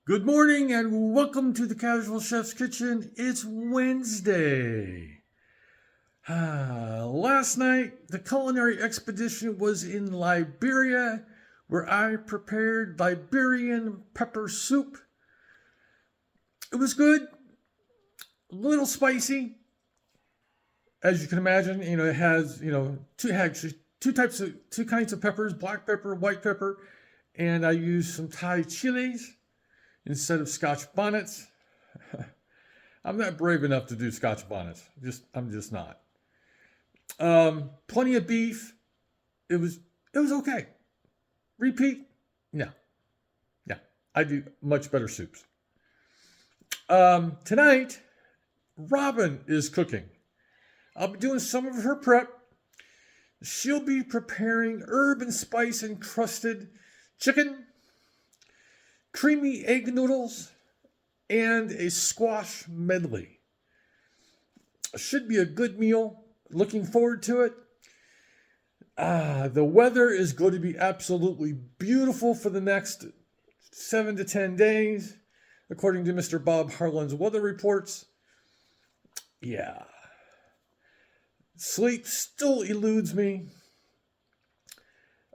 Good morning and welcome to the Casual Chef's Kitchen. It's Wednesday. Last night, the culinary expedition was in Liberia, where I prepared Liberian pepper soup. It was good, a little spicy. As you can imagine, it has, two kinds of peppers, black pepper, white pepper, and I used some Thai chilies instead of Scotch bonnets. I'm not brave enough to do Scotch bonnets. I'm just not. Plenty of beef. It was okay. Repeat? No. I do much better soups. Tonight, Robin is cooking. I'll be doing some of her prep. She'll be preparing herb and spice encrusted chicken, creamy egg noodles, and a squash medley. Should be a good meal. Looking forward to it. The weather is going to be absolutely beautiful for the next 7 to 10 days, according to Mr. Bob Harlan's weather reports. Yeah. Sleep still eludes me.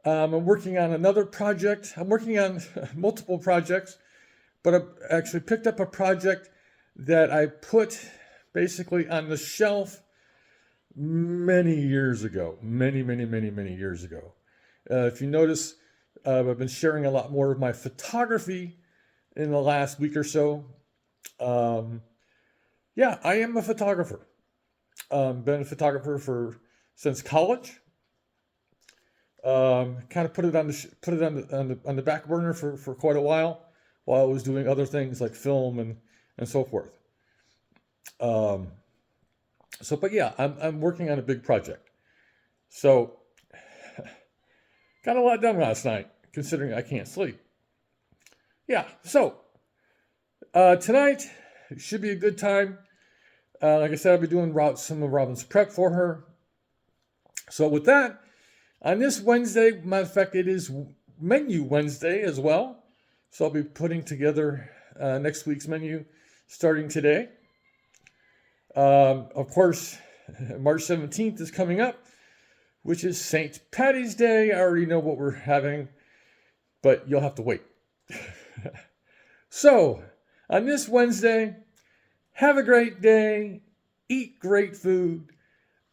I'm working on another project. I'm working on multiple projects, but I actually picked up a project that I put basically on the shelf many years ago. Many years ago. If you notice, I've been sharing a lot more of my photography in the last week or so. Yeah, I am a photographer. Been a photographer since college. Kind of put it on the back burner for quite a while I was doing other things like film and so forth. But yeah, I'm working on a big project. So got a lot done last night, considering I can't sleep. Yeah, so tonight should be a good time. Like I said, I'll be doing some of Robin's prep for her. So with that, on this Wednesday, matter of fact, it is Menu Wednesday as well. So I'll be putting together next week's menu starting today. Of course, March 17th is coming up, which is St. Patty's Day. I already know what we're having, but you'll have to wait. So, on this Wednesday, have a great day, eat great food,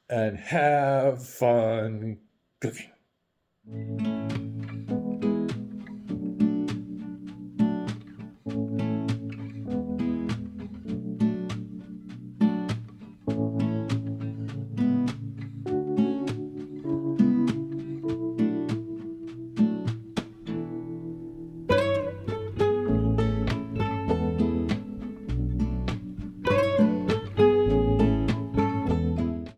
and have fun cooking.